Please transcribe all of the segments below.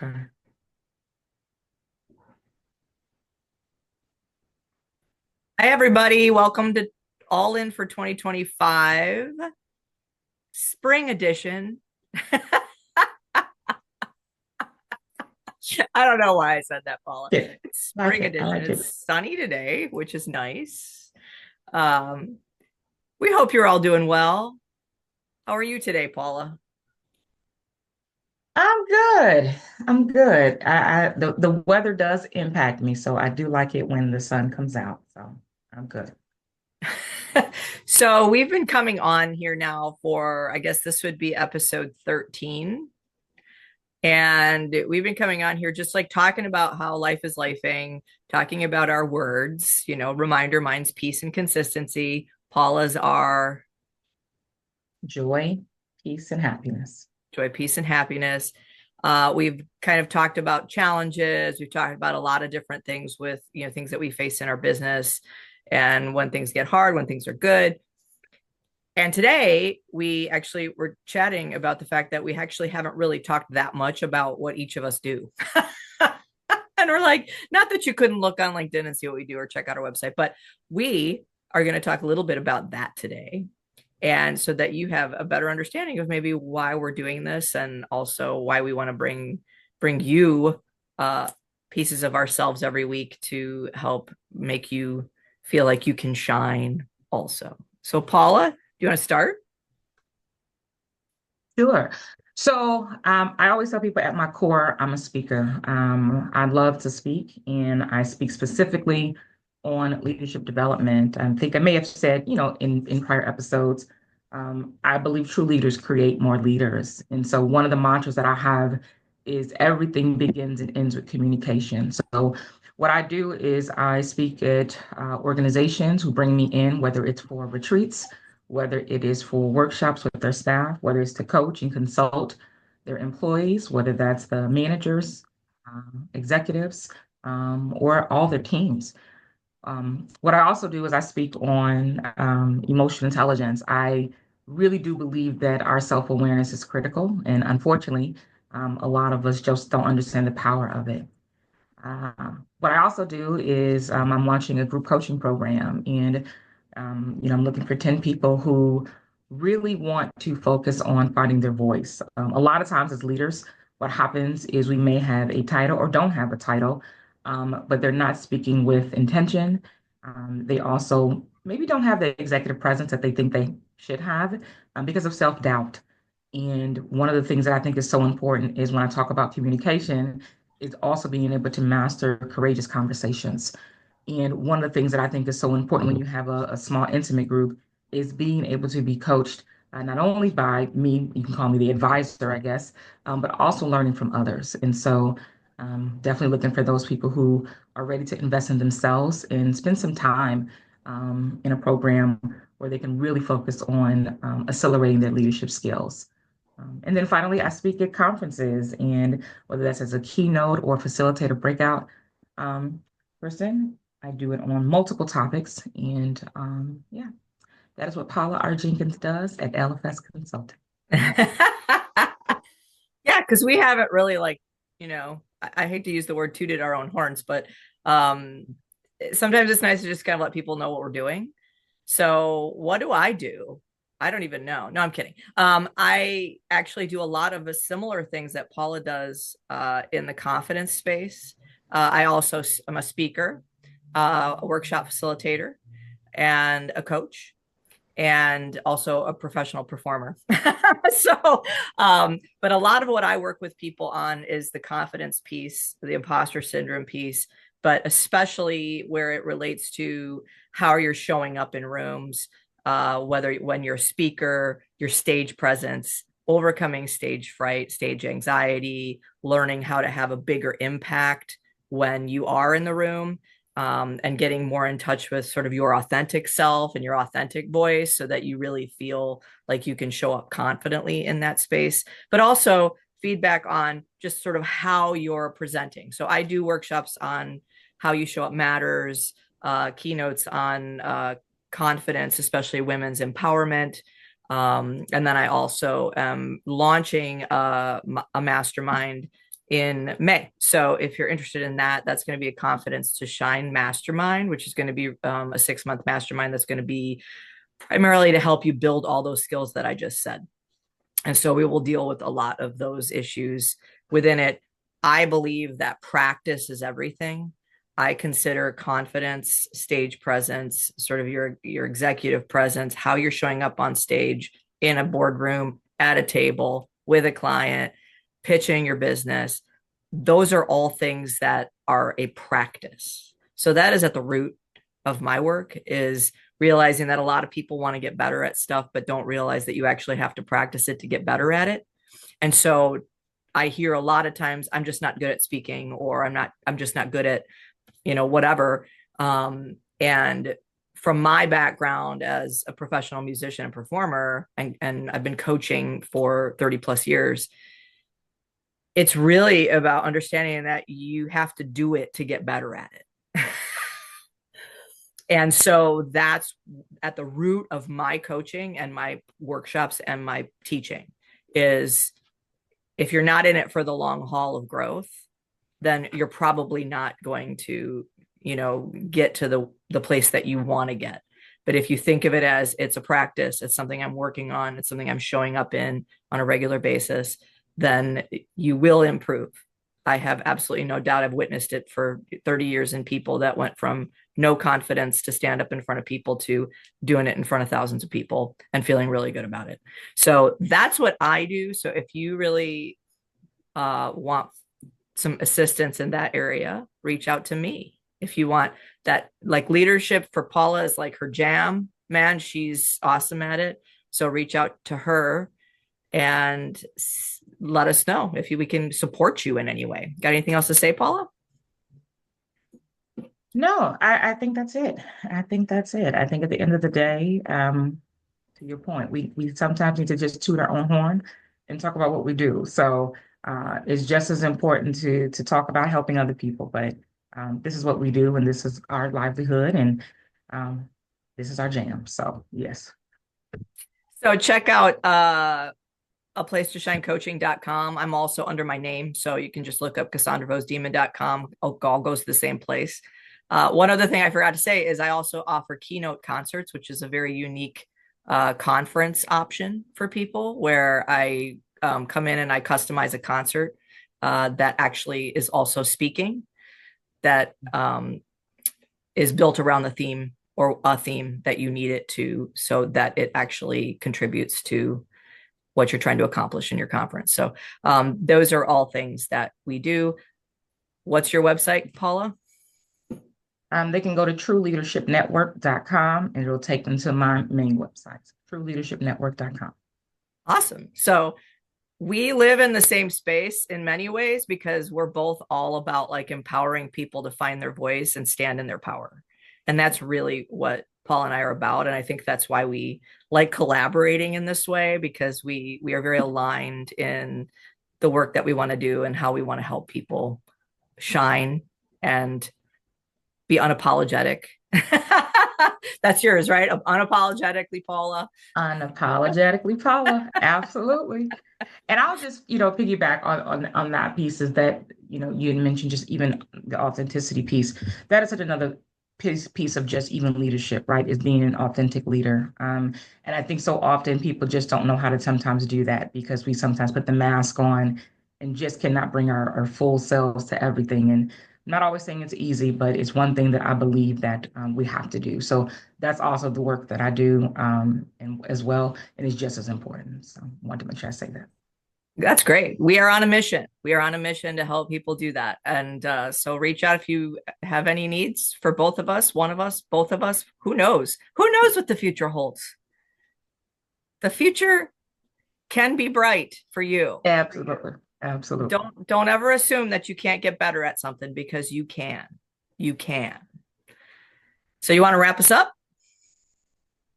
Okay. Hi, everybody. Welcome to All In for 2025 Spring Edition. I don't know why I said that, Paula. Yeah, It's like Spring it. I Edition. like It's it. sunny today, which is nice. Um, we hope you're all doing well. How are you today, Paula? I'm good. I'm good. The weather does impact me, so I do like it when the sun comes out. So I'm good. So, we've been coming on here now for, I guess this would be episode 13. And we've been coming on here just like talking about how life is lifing, talking about our words, reminder, mine's peace and consistency. Paula's are Joy, peace, and happiness. joy, peace, and happiness. We've kind of talked about challenges. We've talked about a lot of different things with, things that we face in our business and when things get hard, when things are good. And today we actually were chatting about the fact that we actually haven't really talked that much about what each of us do. And we're like, not that you couldn't look on LinkedIn and see what we do or check out our website, but we are going to talk a little bit about that today. And so that you have a better understanding of maybe why we're doing this and also why we want to bring you uh, pieces of ourselves every week to help make you feel like you can shine also. So Paula, do you want to start? Sure. So I always tell people at my core, I'm a speaker. I love to speak, and I speak specifically on leadership development. I think I may have said, in prior episodes, I believe true leaders create more leaders. And so one of the mantras that I have is everything begins and ends with communication. So what I do is I speak at organizations who bring me in, whether it's for retreats, whether it is for workshops with their staff, whether it's to coach and consult their employees, whether that's the managers, executives, or all their teams. What I also do is I speak on emotional intelligence. I really do believe that our self-awareness is critical, and unfortunately, a lot of us just don't understand the power of it. What I also do is I'm launching a group coaching program, and I'm looking for 10 people who really want to focus on finding their voice. A lot of times, as leaders, what happens is we may have a title or don't have a title, but they're not speaking with intention. They also maybe don't have the executive presence that they think they should have because of self-doubt. And one of the things that I think is so important is when I talk about communication, is also being able to master courageous conversations. And one of the things that I think is so important when you have a small, intimate group is being able to be coached not only by me, you can call me the advisor, I guess, but also learning from others. And so, definitely looking for those people who are ready to invest in themselves and spend some time in a program where they can really focus on accelerating their leadership skills. And then finally, I speak at conferences, and whether that's as a keynote or facilitator breakout um, person, I do it on multiple topics. And yeah, that is what Paula R. Jenkins does at LFS Consulting. Yeah, because we haven't really I hate to use the word tooted our own horns, but um sometimes it's nice to just kind of let people know what we're doing. So what do I do? I don't even know. No, I'm kidding. I actually do a lot of the similar things that Paula does in the confidence space. I'm a speaker, a workshop facilitator, and a coach and also a professional performer. So, but a lot of what I work with people on is the confidence piece, the imposter syndrome piece, but especially where it relates to how you're showing up in rooms, whether when you're a speaker, your stage presence, overcoming stage fright, stage anxiety, learning how to have a bigger impact when you are in the room, and getting more in touch with sort of your authentic self and your authentic voice so that you really feel like you can show up confidently in that space, but also feedback on just sort of how you're presenting. So I do workshops on how you show up matters, keynotes on confidence, especially women's empowerment. And then I also am launching a mastermind in May. So if you're interested in that, that's going to be a Confidence to Shine Mastermind, which is going to be a 6-month mastermind that's going to be primarily to help you build all those skills that I just said. And so we will deal with a lot of those issues within it. I believe that practice is everything. I consider confidence, stage presence, sort of your executive presence, how you're showing up on stage, in a boardroom, at a table, with a client, pitching your business. Those are all things that are a practice. So that is at the root of my work, is realizing that a lot of people want to get better at stuff, but don't realize that you actually have to practice it to get better at it. And so I hear a lot of times, I'm just not good at speaking, or I'm just not good at, whatever. And from my background as a professional musician and performer, and I've been coaching for 30 plus years, it's really about understanding that you have to do it to get better at it. And so that's at the root of my coaching and my workshops and my teaching, is if you're not in it for the long haul of growth, then you're probably not going to, get to the place that you want to get. But if you think of it as it's a practice, it's something I'm working on, it's something I'm showing up in on a regular basis, then you will improve. I have absolutely no doubt. I've witnessed it for 30 years in people that went from no confidence to stand up in front of people to doing it in front of thousands of people and feeling really good about it. So that's what I do. So if you really want some assistance in that area, reach out to me. If you want that, like leadership for Paula is like her jam, man, she's awesome at it. So reach out to her and let us know if we can support you in any way. Got anything else to say, Paula? No, I think that's it. I think that's it. I think at the end of the day, to your point, we sometimes need to just toot our own horn and talk about what we do. So it's just as important to talk about helping other people, but this is what we do, and this is our livelihood, and this is our jam. So yes. So check out a place to shine coaching.com. I'm also under my name, so you can just look up CassandraVohs-Demann.com. All goes to the same place. One other thing I forgot to say is I also offer keynote concerts, which is a very unique conference option for people, where I come in and I customize a concert that actually is also speaking, that is built around the theme, or a theme that you need it to, so that it actually contributes to what you're trying to accomplish in your conference. So those are all things that we do. What's your website, Paula? They can go to trueleadershipnetwork.com, and it'll take them to my main website, trueleadershipnetwork.com. Awesome. So we live in the same space in many ways, because we're both all about like empowering people to find their voice and stand in their power. And that's really what Paul and I are about. And I think that's why we like collaborating in this way, because we are very aligned in the work that we want to do and how we want to help people shine and be unapologetic. That's yours, right? Unapologetically, Paula. Unapologetically, Paula. Absolutely. And I'll just, piggyback on that piece, is that, you had mentioned just even the authenticity piece. That is such another piece of just even leadership, right? Is being an authentic leader. And I think so often people just don't know how to sometimes do that, because we sometimes put the mask on and just cannot bring our full selves to everything. And I'm not always saying it's easy, but it's one thing that I believe that we have to do. So that's also the work that I do, and as well, and it's just as important. So I wanted to make sure I say that. That's great. We are on a mission. We are on a mission to help people do that. And so reach out if you have any needs for both of us, one of us, both of us. Who knows? Who knows what the future holds? The future can be bright for you. Absolutely. Absolutely. Don't ever assume that you can't get better at something, because you can. You can. So you want to wrap us up?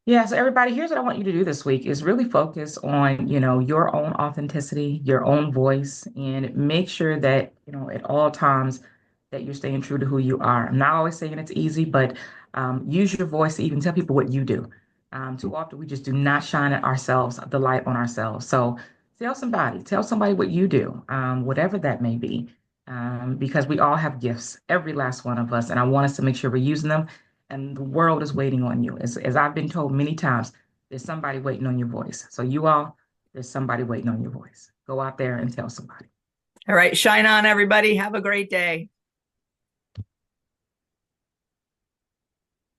Yeah, so everybody, here's what I want you to do this week, is really focus on, your own authenticity, your own voice, and make sure that, at all times that you're staying true to who you are. I'm not always saying it's easy, but use your voice to even tell people what you do. Too often we just do not shine at ourselves, the light on ourselves. So Tell somebody what you do, whatever that may be, because we all have gifts, every last one of us, and I want us to make sure we're using them. And the world is waiting on you. As I've been told many times, there's somebody waiting on your voice. So you all, there's somebody waiting on your voice. Go out there and tell somebody. All right. Shine on, everybody. Have a great day.